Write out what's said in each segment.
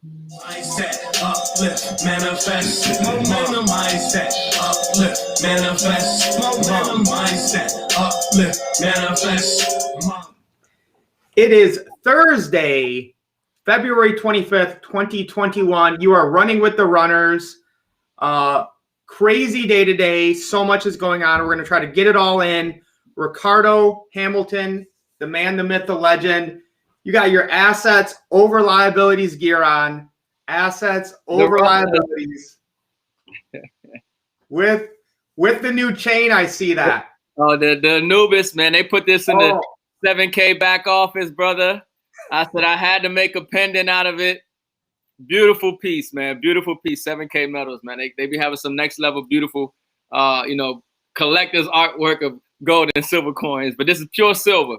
Mindset, uplift, manifest, momentum, mindset, uplift, manifest, momentum, mindset, uplift, manifest. It is Thursday, February 25th, 2021. You are running with the runners. Crazy day today. So much is going on. We're going to try to get it all in. Ricardo Hamilton, the man, the myth, the legend. You got your assets over liabilities gear on. Assets over liabilities. With the new chain, I see that. Oh, the Anubis, man. They put this in the 7K back office, brother. I said I had to make a pendant out of it. Beautiful piece, man. Beautiful piece. 7K metals, man. They be having some next level beautiful, collector's artwork of gold and silver coins. But this is pure silver.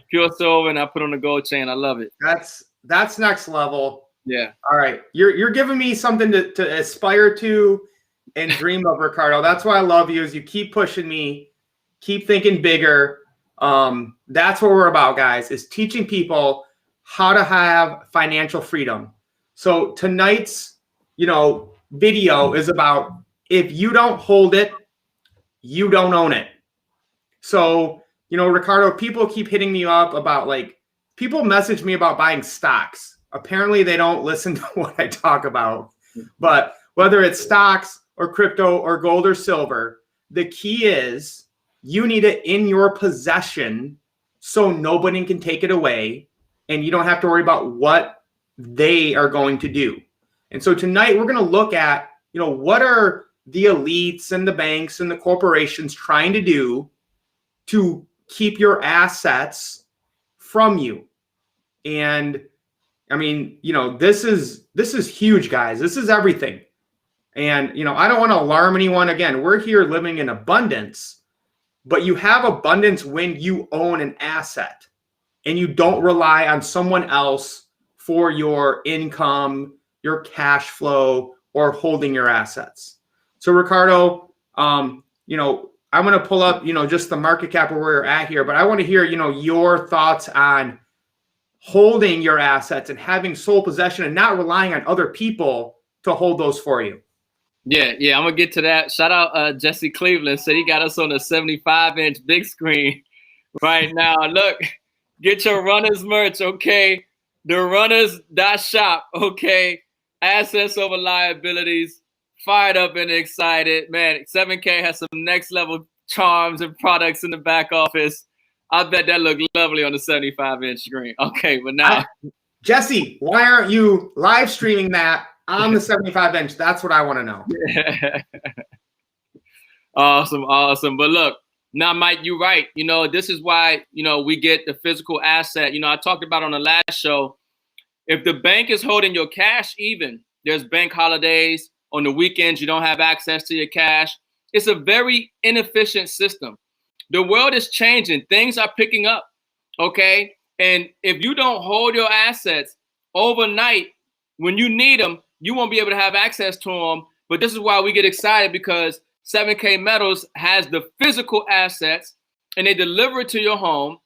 Pure silver, and I put on the gold chain. I love it. That's next level. Yeah. All right. You're giving me something to aspire to and dream of, Ricardo. That's why I love you, is you keep pushing me, keep thinking bigger. That's what we're about, guys, is teaching people how to have financial freedom. So tonight's, video is about, if you don't hold it, you don't own it. So, Ricardo, people keep hitting me up about, people message me about buying stocks. Apparently they don't listen to what I talk about, but whether it's stocks or crypto or gold or silver, the key is you need it in your possession so nobody can take it away and you don't have to worry about what they are going to do. And so tonight we're going to look at, what are the elites and the banks and the corporations trying to do to keep your assets from you. And I mean, this is huge, guys. This is everything. And, I don't want to alarm anyone. Again, we're here living in abundance, but you have abundance when you own an asset and you don't rely on someone else for your income, your cash flow, or holding your assets. So, Ricardo, I'm going to pull up, just the market cap of where you're at here, but I want to hear, your thoughts on holding your assets and having sole possession and not relying on other people to hold those for you. Yeah, I'm going to get to that. Shout out Jesse Cleveland. Said he got us on a 75-inch big screen right now. Look, get your runners merch, okay? The runners.shop, okay? Assets over liabilities. Fired up and excited. Man, 7K has some next level charms and products in the back office. I bet that looked lovely on the 75-inch screen. Okay, but now. Jesse, why aren't you live streaming that on the 75-inch? That's what I want to know. Awesome. But look, now, Mike, you're right. This is why, we get the physical asset. I talked about on the last show, if the bank is holding your cash even, there's bank holidays. On the weekends, you don't have access to your cash. It's a very inefficient system. The world is changing. Things are picking up, okay? And if you don't hold your assets overnight, when you need them, you won't be able to have access to them. But this is why we get excited, because 7K Metals has the physical assets and they deliver it to your home,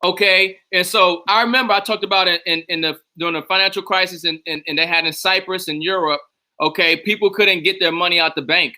okay? And so I remember I talked about it during the financial crisis and they had in Cyprus and Europe, okay? People couldn't get their money out the bank.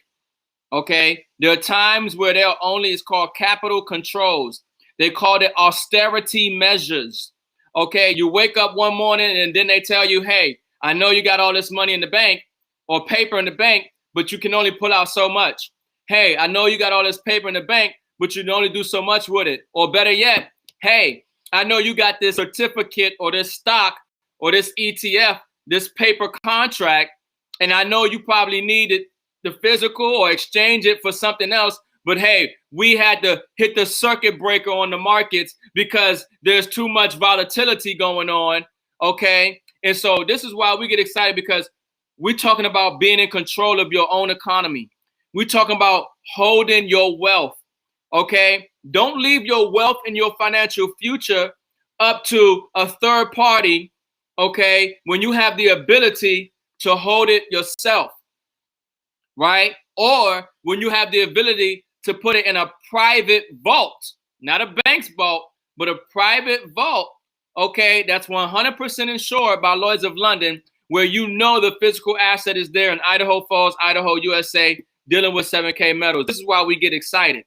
Okay, there are times where it's called capital controls. They call it austerity measures. Okay, you wake up one morning and then they tell you, hey, I know you got all this money in the bank or paper in the bank, but you can only pull out so much. Hey, I know you got all this paper in the bank, but you can only do so much with it. Or better yet, hey, I know you got this certificate or this stock or this ETF, this paper contract, and I know you probably need it, the physical, or exchange it for something else. But hey, we had to hit the circuit breaker on the markets because there's too much volatility going on. Okay. And so this is why we get excited, because we're talking about being in control of your own economy. We're talking about holding your wealth. Okay. Don't leave your wealth and your financial future up to a third party. Okay. When you have the ability to hold it yourself. Right? Or when you have the ability to put it in a private vault, not a bank's vault, but a private vault, okay, that's 100% insured by Lloyd's of London, where you know the physical asset is there in Idaho Falls, Idaho, USA, dealing with 7K metals. This is why we get excited,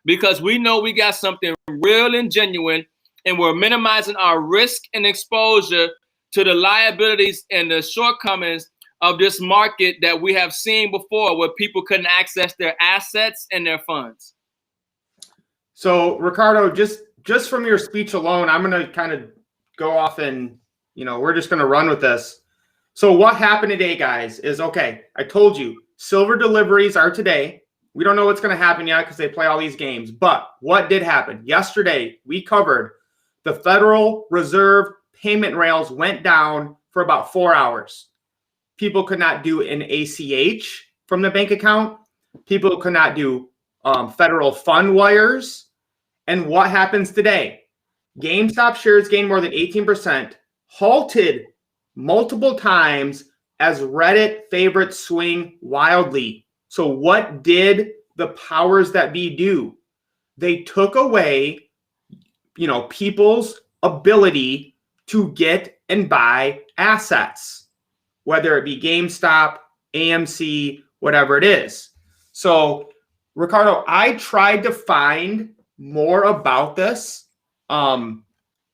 because we know we got something real and genuine, and we're minimizing our risk and exposure to the liabilities and the shortcomings of this market that we have seen before, where people couldn't access their assets and their funds. So, Ricardo, just from your speech alone, I'm going to kind of go off and, we're just going to run with this. So what happened today, guys, is, okay, I told you, silver deliveries are today. We don't know what's going to happen yet because they play all these games. But what did happen? Yesterday, we covered the Federal Reserve payment rails went down for about 4 hours. People could not do an ACH from the bank account. People could not do federal fund wires. And what happens today? GameStop shares gained more than 18%, halted multiple times as Reddit favorites swing wildly. So what did the powers that be do? They took away, people's ability to get and buy assets, whether it be GameStop, AMC, whatever it is. So, Ricardo, I tried to find more about this on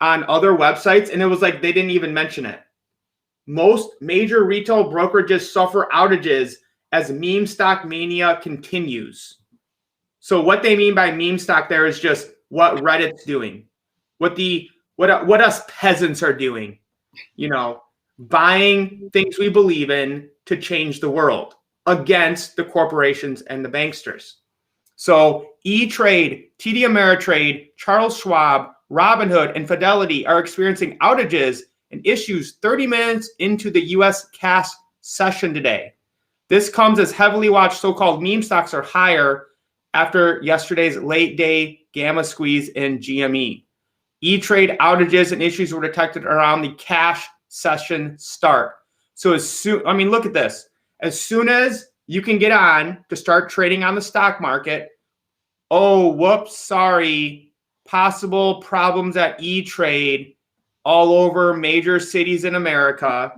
other websites, and it was like they didn't even mention it. Most major retail brokerages suffer outages as meme stock mania continues. So what they mean by meme stock there is just what Reddit's doing, what us peasants are doing, buying things we believe in to change the world against the corporations and the banksters. So E-Trade, TD Ameritrade, Charles Schwab, Robinhood, and Fidelity are experiencing outages and issues 30 minutes into the U.S. cash session today. This comes as heavily watched so-called meme stocks are higher after yesterday's late day gamma squeeze in GME. E-Trade outages and issues were detected around the cash session start. So look at this. As soon as you can get on to start trading on the stock market, oh, whoops, sorry, possible problems at E-Trade all over major cities in America.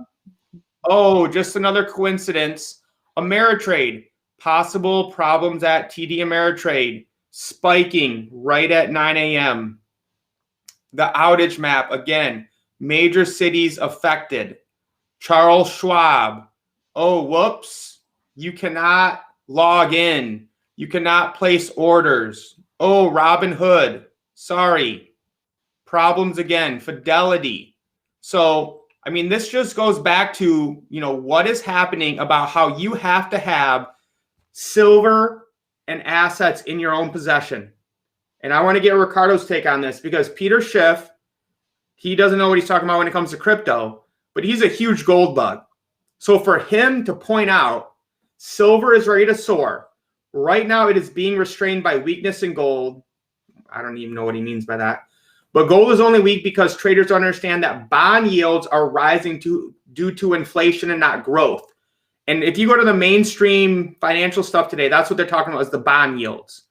Oh, just another coincidence. Ameritrade, possible problems at TD Ameritrade, spiking right at 9 a.m. The outage map, again, major cities affected. Charles Schwab, oh, whoops, you cannot log in. You cannot place orders. Oh, Robinhood, sorry. Problems again. Fidelity. So, this just goes back to, what is happening about how you have to have silver and assets in your own possession. And I want to get Ricardo's take on this because Peter Schiff, he doesn't know what he's talking about when it comes to crypto, but he's a huge gold bug. So for him to point out silver is ready to soar. Right now, it is being restrained by weakness in gold. I don't even know what he means by that. But gold is only weak because traders don't understand that bond yields are rising due to inflation and not growth. And if you go to the mainstream financial stuff today, that's what they're talking about is the bond yields.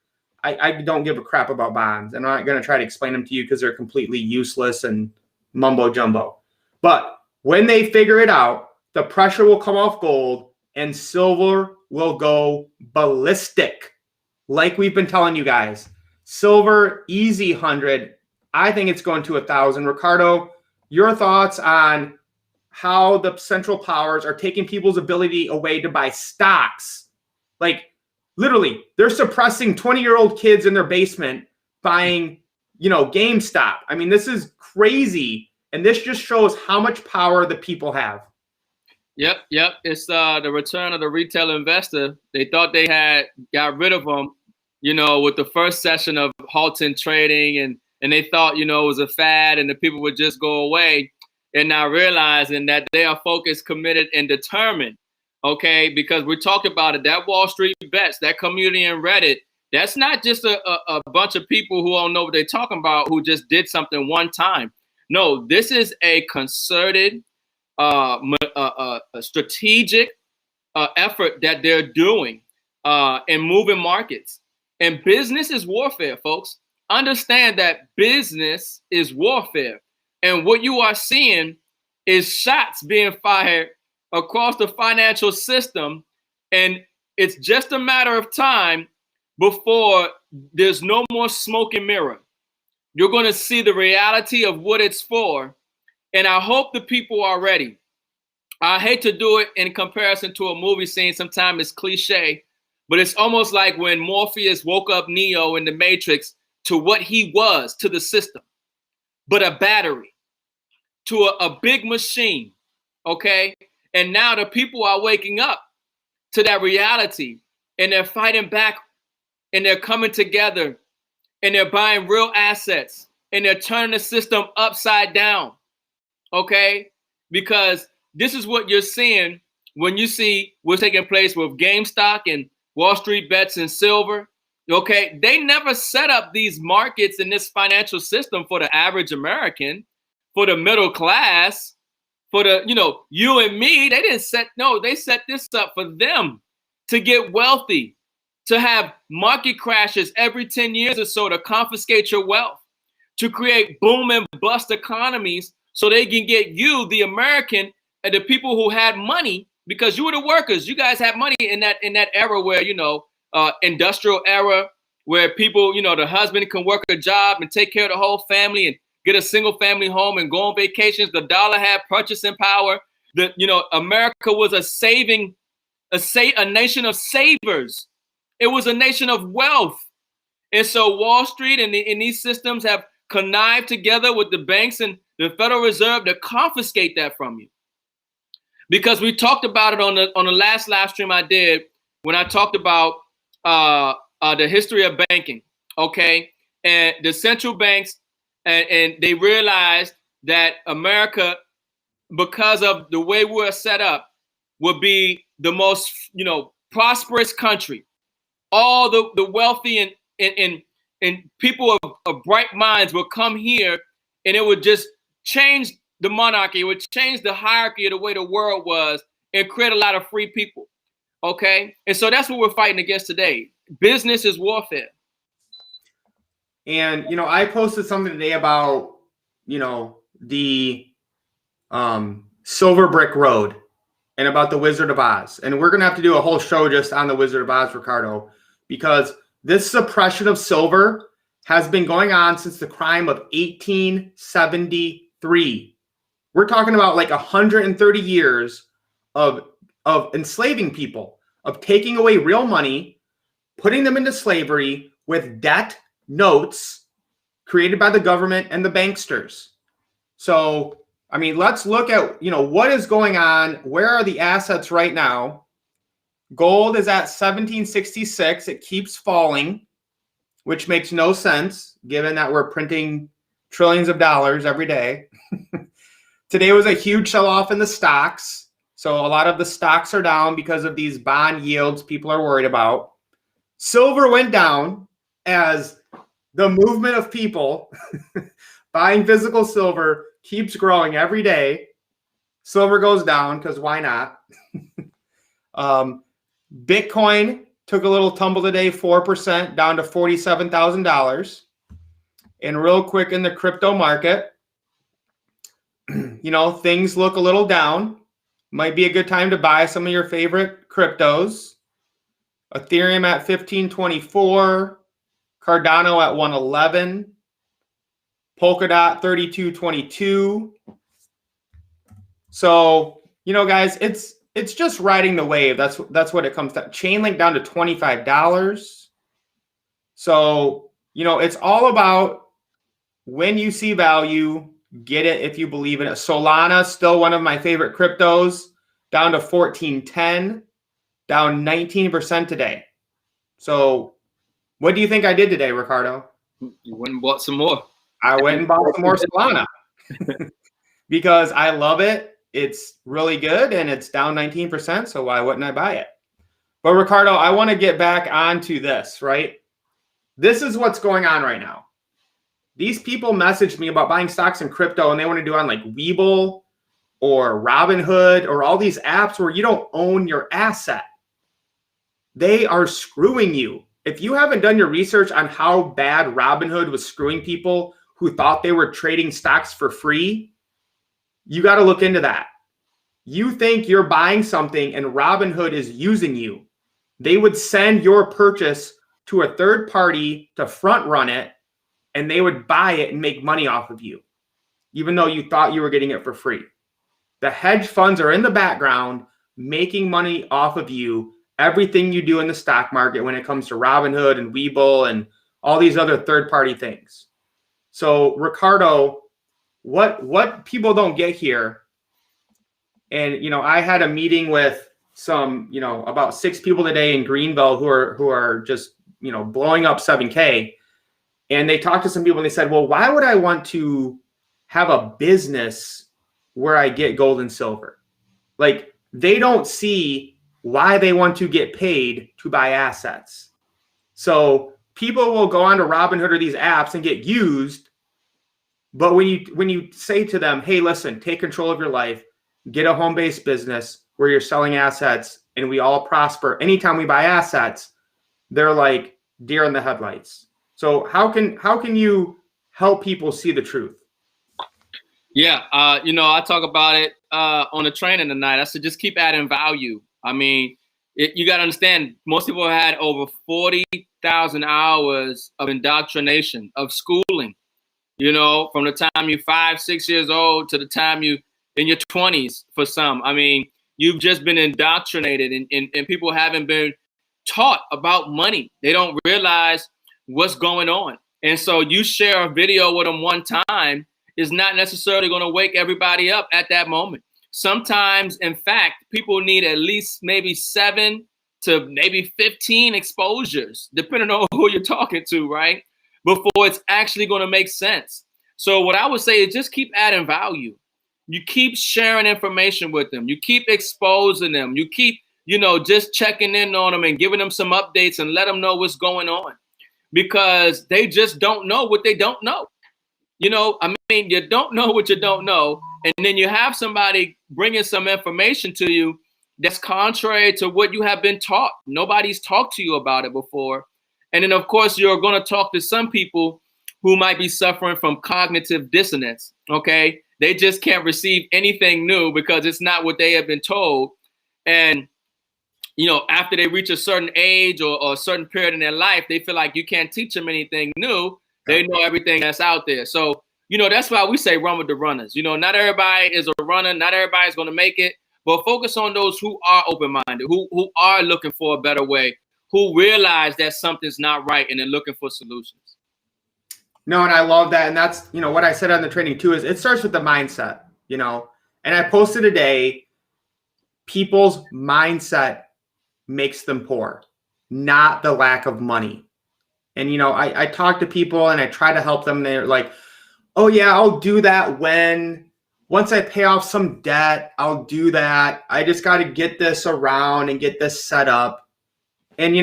I don't give a crap about bonds. And I'm not going to try to explain them to you because they're completely useless and mumbo jumbo. But when they figure it out, the pressure will come off gold and silver will go ballistic. Like we've been telling you guys, silver easy 100. I think it's going to 1,000. Ricardo, your thoughts on how the central powers are taking people's ability away to buy stocks? Like literally, they're suppressing 20-year-old kids in their basement buying, GameStop. This is crazy. And this just shows how much power the people have. Yep. It's the return of the retail investor. They thought they had got rid of them, with the first session of halting trading, and they thought, it was a fad and the people would just go away. And now realizing that they are focused, committed, and determined. Okay, because we're talking about it, that Wall Street bets, that community in Reddit, that's not just a bunch of people who don't know what they're talking about, who just did something one time. No, this is a concerted, a strategic effort that they're doing in moving markets. And business is warfare, folks. Understand that business is warfare. And what you are seeing is shots being fired across the financial system, and it's just a matter of time before there's no more smoke and mirror. You're going to see the reality of what it's for, and I hope the people are ready. I hate to do it in comparison to a movie scene. Sometimes it's cliche, but it's almost like when Morpheus woke up Neo in the Matrix to what he was to the system, but a battery to a big machine, okay? And now the people are waking up to that reality, and they're fighting back, and they're coming together, and they're buying real assets, and they're turning the system upside down, okay? Because this is what you're seeing when you see what's taking place with GameStop and Wall Street bets and silver, okay? They never set up these markets in this financial system for the average American, for the middle class, for the, you and me. They set this up for them to get wealthy, to have market crashes every 10 years or so to confiscate your wealth, to create boom and bust economies so they can get you, the American, and the people who had money, because you were the workers. You guys had money in that era where, industrial era, where people, the husband can work a job and take care of the whole family and get a single family home and go on vacations. The dollar had purchasing power. America was a nation of savers. It was a nation of wealth. And so Wall Street and these systems have connived together with the banks and the Federal Reserve to confiscate that from you. Because we talked about it on the last live stream I did when I talked about the history of banking, okay? And the central banks, and they realized that America, because of the way we're set up, would be the most, prosperous country. All the wealthy and people of bright minds would come here, and it would just change the monarchy. It would change the hierarchy of the way the world was and create a lot of free people. Okay. And so that's what we're fighting against today. Business is warfare. And, I posted something today about, the Silver Brick Road and about the Wizard of Oz. And we're going to have to do a whole show just on the Wizard of Oz, Ricardo, because this suppression of silver has been going on since the crime of 1873. We're talking about like 130 years of enslaving people, of taking away real money, putting them into slavery with debt notes created by the government and the banksters. So, let's look at, what is going on. Where are the assets right now? Gold is at 1766. It keeps falling, which makes no sense given that we're printing trillions of dollars every day. Today was a huge sell-off in the stocks. So a lot of the stocks are down because of these bond yields people are worried about. Silver went down as the movement of people buying physical silver keeps growing every day. Silver goes down because why not? Bitcoin took a little tumble today, 4% down to $47,000. And real quick in the crypto market, things look a little down. Might be a good time to buy some of your favorite cryptos. Ethereum at 1524, Cardano at 111, Polkadot 3222. So, guys, it's just riding the wave. That's what it comes to. Chainlink down to $25. So, it's all about when you see value, get it if you believe in it. Solana, still one of my favorite cryptos, down to 1410, down 19% today. So what do you think I did today, Ricardo? You went and bought some more. I went and bought some more Solana because I love it. It's really good and it's down 19%. So why wouldn't I buy it? But Ricardo, I want to get back onto this, right? This is what's going on right now. These people messaged me about buying stocks in crypto, and they want to do on like Webull or Robinhood or all these apps where you don't own your asset. They are screwing you. If you haven't done your research on how bad Robinhood was screwing people who thought they were trading stocks for free, you got to look into that. You think you're buying something and Robinhood is using you. They would send your purchase to a third party to front run it, and they would buy it and make money off of you, even though you thought you were getting it for free. The hedge funds are in the background making money off of you, everything you do in the stock market when it comes to Robinhood and Webull and all these other third-party things. So, Ricardo, what people don't get here, and I had a meeting with some, about 6 people today in Greenville who are just, blowing up 7K. And they talked to some people and they said, well, why would I want to have a business where I get gold and silver? Like, they don't see why they want to get paid to buy assets. So people will go on to Robinhood or these apps and get used. But when you say to them, hey, listen, take control of your life, get a home-based business where you're selling assets and we all prosper anytime we buy assets, they're like deer in the headlights. So how can you help people see the truth? Yeah, I talk about it on the training tonight. I said just keep adding value. I mean, you got to understand, most people had over 40,000 hours of indoctrination, of schooling, from the time you're 5, 6 years old to the time you in your 20s for some. I mean, you've just been indoctrinated and people haven't been taught about money. They don't realize what's going on. And so you share a video with them one time is not necessarily going to wake everybody up at that moment. Sometimes, in fact, people need at least maybe 7 to maybe 15 exposures, depending on who you're talking to, right? Before it's actually going to make sense. So what I would say is just keep adding value. You keep sharing information with them. You keep exposing them. You keep, just checking in on them and giving them some updates and let them know what's going on, because they just don't know what they don't know. You don't know what you don't know. And then you have somebody bringing some information to you that's contrary to what you have been taught. Nobody's talked to you about it before. And then, of course, you're going to talk to some people who might be suffering from cognitive dissonance. Okay. They just can't receive anything new because it's not what they have been told. And, after they reach a certain age or a certain period in their life, they feel like you can't teach them anything new. They know everything that's out there. So, that's why we say run with the runners. Not everybody is a runner. Not everybody's going to make it. But focus on those who are open-minded, who are looking for a better way, who realize that something's not right and they're looking for solutions. No, and I love that. And that's, what I said on the training too, is it starts with the mindset, and I posted today, people's mindset makes them poor, not the lack of money. And, I talk to people and I try to help them. They're like, oh yeah, I'll do that once I pay off some debt, I'll do that. I just got to get this around and get this set up. And,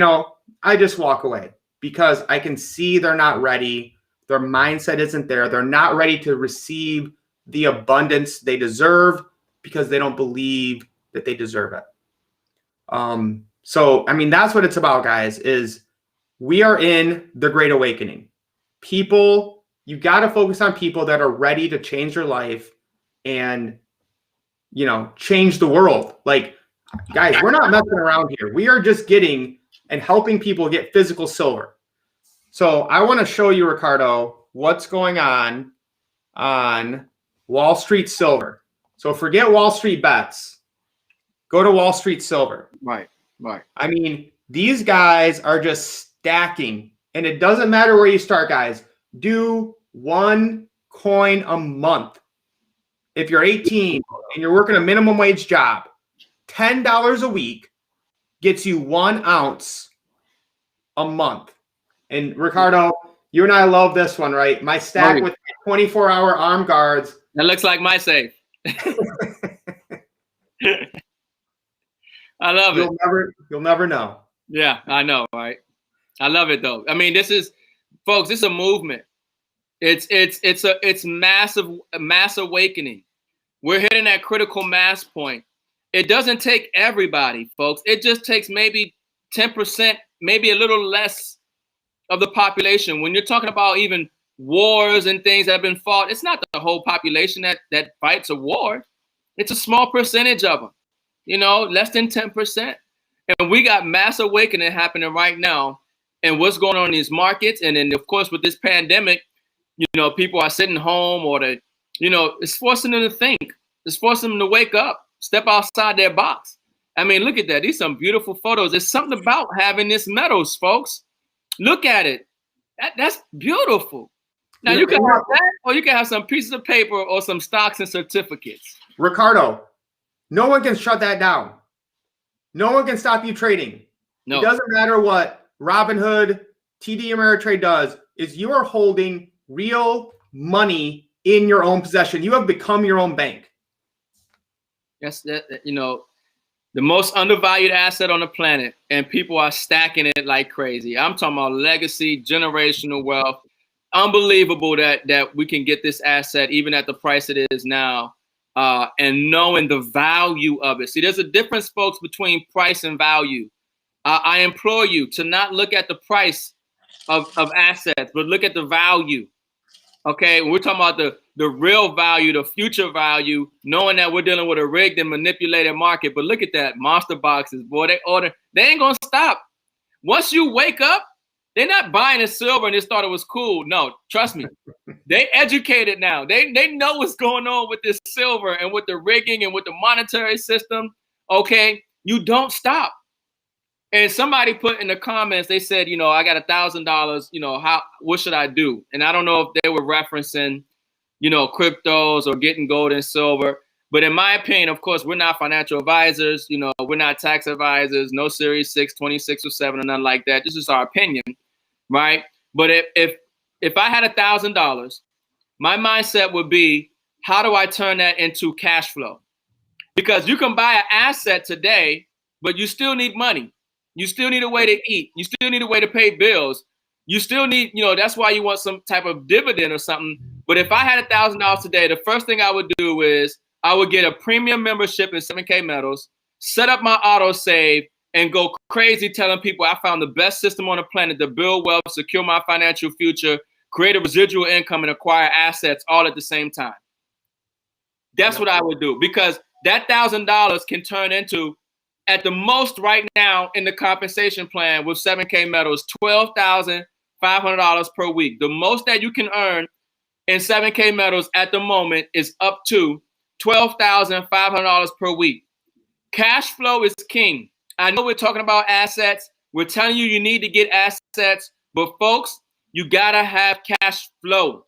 I just walk away because I can see they're not ready. Their mindset isn't there. They're not ready to receive the abundance they deserve because they don't believe that they deserve it. So, that's what it's about, guys, is we are in the Great Awakening. People, you got to focus on people that are ready to change their life and, change the world. Like, guys, we're not messing around here. We are just getting and helping people get physical silver. So I want to show you, Ricardo, what's going on Wall Street silver. So forget Wall Street bets. Go to Wall Street silver. Right. These guys are just stacking. And it doesn't matter where you start, guys. Do 1 coin a month. If you're 18 and you're working a minimum wage job, $10 a week gets you 1 ounce a month. And Ricardo, you and I love this one, right? My stack with 24-hour arm guards. That looks like my safe. I love it. You'll never know. Yeah, I know, right? I love it though. This is, folks, this is a movement. It's mass awakening. We're hitting that critical mass point. It doesn't take everybody, folks. It just takes maybe 10%, maybe a little less of the population. When you're talking about even wars and things that have been fought, it's not the whole population that fights a war. It's a small percentage of them, you know, less than 10%. And we got mass awakening happening right now. And what's going on in these markets. And then, of course, with this pandemic, you know, people are sitting home or they, you know, it's forcing them to think. It's forcing them to wake up, step outside their box. I mean, look at that. These are some beautiful photos. There's something about having this metals, folks. Look at it. That's beautiful. Now, you can have that, or you can have some pieces of paper or some stocks and certificates. Ricardo, no one can shut that down. No one can stop you trading. No. It doesn't matter what Robinhood, TD Ameritrade does, is you are holding real money in your own possession. You have become your own bank. Yes, you know, the most undervalued asset on the planet, and people are stacking it like crazy. I'm talking about legacy, generational wealth. Unbelievable that we can get this asset even at the price it is now, and knowing the value of it. See, there's a difference, folks, between price and value. I implore you to not look at the price of assets, but look at the value. Okay, we're talking about the real value, the future value, knowing that we're dealing with a rigged and manipulated market. But look at that, monster boxes, boy, they ain't gonna stop. Once you wake up, they're not buying the silver and just thought it was cool. No, trust me, they educated now. They know what's going on with this silver and with the rigging and with the monetary system. Okay, you don't stop. And somebody put in the comments, they said, you know, I got $1,000, you know, what should I do? And I don't know if they were referencing, you know, cryptos or getting gold and silver. But in my opinion, of course, we're not financial advisors. You know, we're not tax advisors, no Series 6, 26 or 7 or nothing like that. This is our opinion, right? But if I had $1,000, my mindset would be, how do I turn that into cash flow? Because you can buy an asset today, but you still need money. You still need a way to eat. You still need a way to pay bills. You still need, you know, that's why you want some type of dividend or something. But if I had $1,000 today, the first thing I would do is I would get a premium membership in 7K Metals, set up my auto save, and go crazy telling people I found the best system on the planet to build wealth, secure my financial future, create a residual income, and acquire assets all at the same time. That's what I would do, because that $1,000 can turn into, at the most right now in the compensation plan with 7K Metals, $12,500 per week. The most that you can earn in 7K Metals at the moment is up to $12,500 per week. Cash flow is king. I know we're talking about assets. We're telling you need to get assets, but folks, you gotta have cash flow,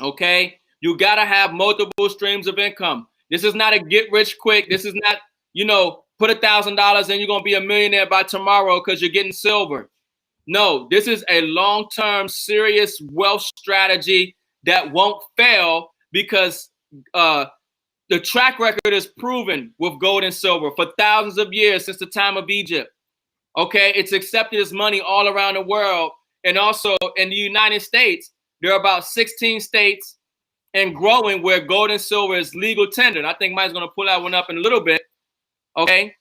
okay? You gotta have multiple streams of income. This is not a get rich quick. This is not, you know, put $1,000 and you're gonna be a millionaire by tomorrow because you're getting silver. No, this is a long-term, serious wealth strategy that won't fail, because the track record is proven with gold and silver for thousands of years, since the time of Egypt. Okay, it's accepted as money all around the world, and also in the United States, there are about 16 states and growing where gold and silver is legal tender. And I think Mike's gonna pull that one up in a little bit. Okay,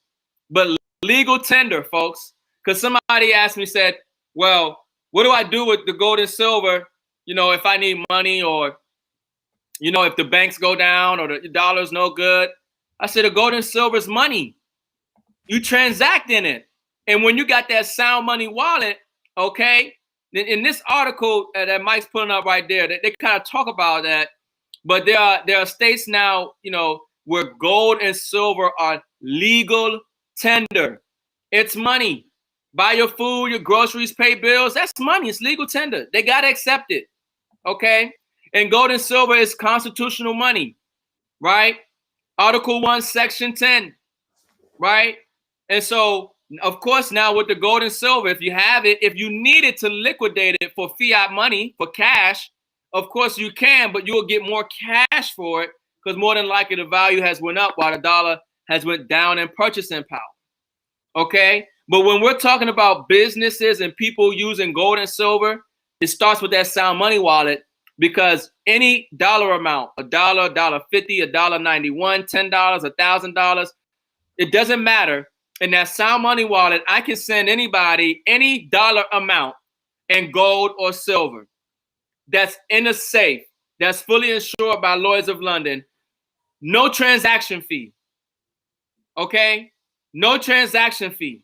but legal tender, folks, because somebody asked me, said, well, what do I do with the gold and silver, you know, if I need money, or, you know, if the banks go down or the dollar's no good? I said, the gold and silver is money. You transact in it. And when you got that sound money wallet, okay, in this article that Mike's putting up right there, they kind of talk about that. But there are states now, you know, where gold and silver are legal tender. It's money. Buy your food, your groceries, pay bills. That's money. It's legal tender. They got to accept it. Okay. And gold and silver is constitutional money, right? Article 1, Section 10, right? And so, of course, now with the gold and silver, if you have it, if you needed to liquidate it for fiat money, for cash, of course you can, but you'll get more cash for it, because more than likely the value has went up while the dollar has went down in purchasing power. Okay? But when we're talking about businesses and people using gold and silver, it starts with that sound money wallet, because any dollar amount, $1, $1.50, $1.91, $10, $1,000, it doesn't matter. In that sound money wallet, I can send anybody any dollar amount in gold or silver that's in a safe, that's fully insured by Lloyd's of London, no transaction fee. Okay? No transaction fee.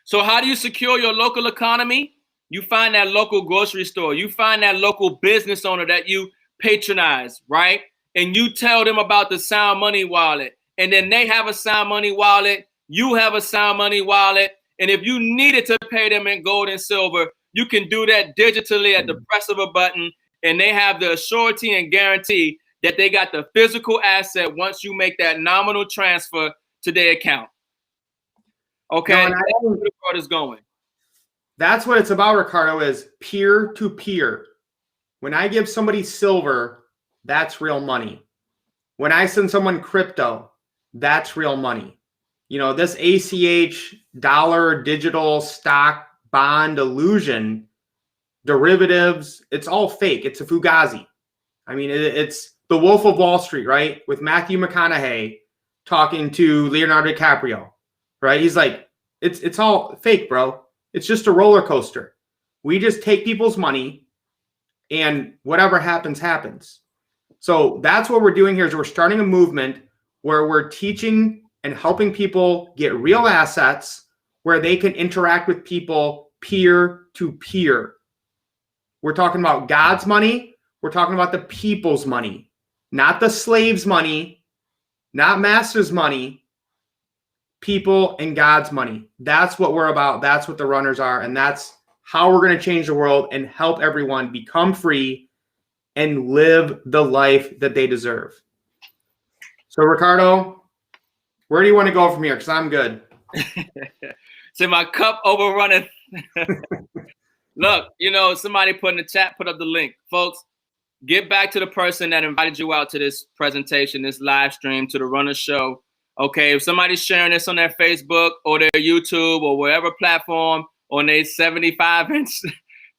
So how do you secure your local economy? You find that local grocery store. You find that local business owner that you patronize, right? And you tell them about the Sound Money wallet. And then they have a Sound Money wallet. You have a Sound Money wallet. And if you needed to pay them in gold and silver, you can do that digitally at the press of a button. And they have the surety and guarantee that they got the physical asset once you make that nominal transfer to their account. Okay, No, that's where the world is going. That's what it's about, Ricardo, is peer to peer. When I give somebody silver, that's real money. When I send someone crypto, that's real money. You know, this ACH, dollar, digital, stock, bond, illusion, derivatives, it's all fake. It's a fugazi. I mean, it's the Wolf of Wall Street, right? With Matthew McConaughey talking to Leonardo DiCaprio, right? He's like, it's all fake, bro. It's just a roller coaster. We just take people's money and whatever happens, happens. So that's what we're doing here is we're starting a movement where we're teaching and helping people get real assets where they can interact with people peer to peer. We're talking about God's money. We're talking about the people's money, not the slaves' money, not masters' money, people and God's money. That's what we're about. That's what the runners are. And that's how we're going to change the world and help everyone become free and live the life that they deserve. So, Ricardo, where do you want to go from here? Because I'm good. So my cup overrunning. Look, you know, somebody put in the chat, put up the link. Folks, get back to the person that invited you out to this presentation, this live stream, to the Runner Show. Okay, if somebody's sharing this on their Facebook or their YouTube or whatever platform on their 75-inch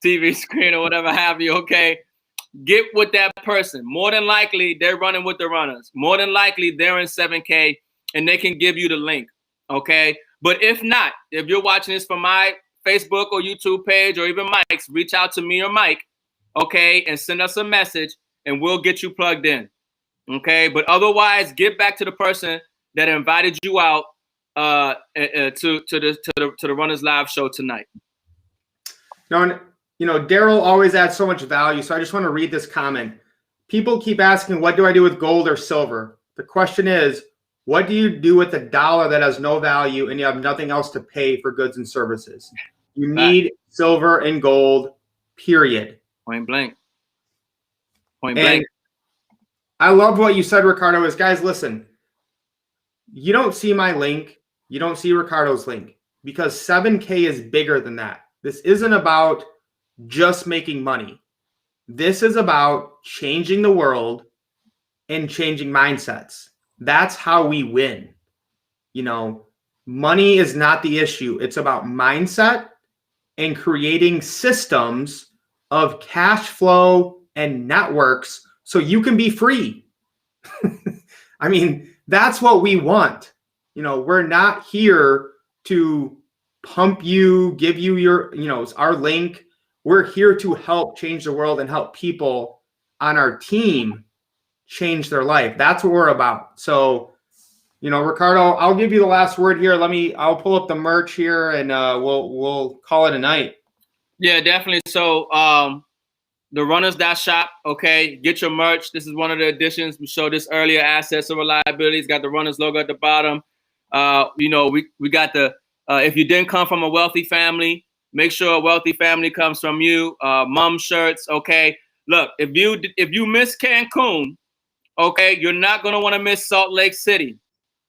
TV screen or whatever have you, okay, get with that person. More than likely, they're running with the runners. More than likely, they're in 7K and they can give you the link, okay? But if not, if you're watching this from my Facebook or YouTube page or even Mike's, reach out to me or Mike, okay, and send us a message and we'll get you plugged in, okay? But otherwise, get back to the person that invited you out to the Runners Live show tonight. No, you know, Daryl always adds so much value, so I just want to read this comment. People keep asking, what do I do with gold or silver? The question is, what do you do with a dollar that has no value and you have nothing else to pay for goods and services? You need silver and gold, period. Point blank. Point and blank. I love what you said, Ricardo, is guys, listen, you don't see my link. You don't see Ricardo's link because 7K is bigger than that. This isn't about just making money. This is about changing the world and changing mindsets. That's how we win. You know, money is not the issue. It's about mindset and creating systems of cash flow and networks so you can be free. I mean, that's what we want. You know, we're not here to pump you, give you your, you know, our link. We're here to help change the world and help people on our team change their life. That's what we're about. So, you know, Ricardo, I'll give you the last word here. I'll pull up the merch here and we'll call it a night. Yeah, definitely. So, the runners.shop, okay, get your merch. This is one of the additions. We showed this earlier, assets over liabilities. Got the runners logo at the bottom. You know, we got the, if you didn't come from a wealthy family, make sure a wealthy family comes from you. Mom shirts, okay. Look, if you miss Cancun, okay, you're not going to want to miss Salt Lake City,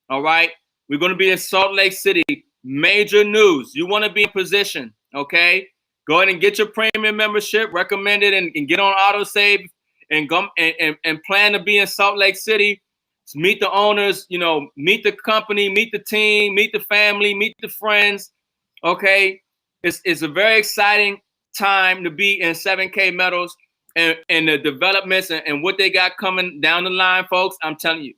all right? We're going to be in Salt Lake City. Major news. You want to be in position, okay? Go ahead and get your premium membership, recommend it, and get on autosave and go and plan to be in Salt Lake City. Meet the owners, you know, meet the company, meet the team, meet the family, meet the friends. Okay, it's a very exciting time to be in 7K Metals and the developments and what they got coming down the line, folks. I'm telling you,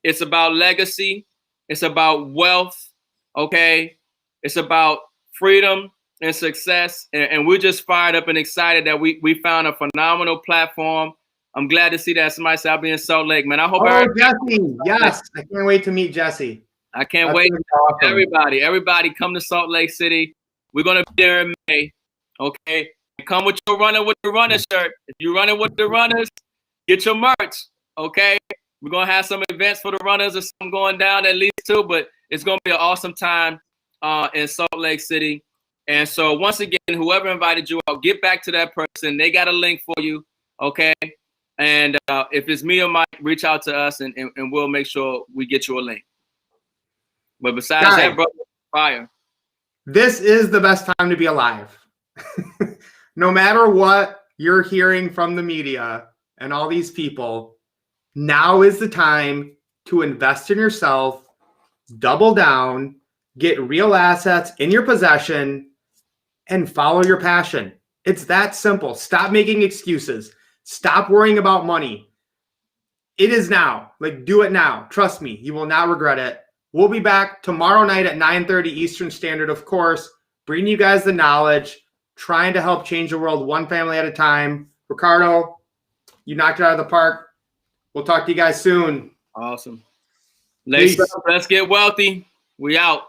it's about legacy, it's about wealth. Okay, it's about freedom and success, and we're just fired up and excited that we found a phenomenal platform I'm glad to see that somebody said I'll be in Salt Lake, man. I hope Jesse. Yes. I can't wait to meet Jesse. I can't wait. Awesome. Everybody come to Salt Lake City. We're going to be there in May. Okay. Come with your running with the runner shirt. If you're running with the runners, get your merch. Okay. We're going to have some events for the runners or something going down at least too, but it's going to be an awesome time in Salt Lake City. And so once again, whoever invited you out, get back to that person. They got a link for you. Okay. And if it's me or Mike, reach out to us and we'll make sure we get you a link. But besides that, brother, fire. This is the best time to be alive. No matter what you're hearing from the media and all these people, now is the time to invest in yourself, double down, get real assets in your possession, and follow your passion. It's that simple. Stop making excuses. Stop worrying about money. It is now. Like, do it now. Trust me, you will not regret it. We'll be back tomorrow night at 9:30 Eastern Standard, of course, bringing you guys the knowledge, trying to help change the world one family at a time. Ricardo, you knocked it out of the park. We'll talk to you guys soon. Awesome. Let's get wealthy. We out.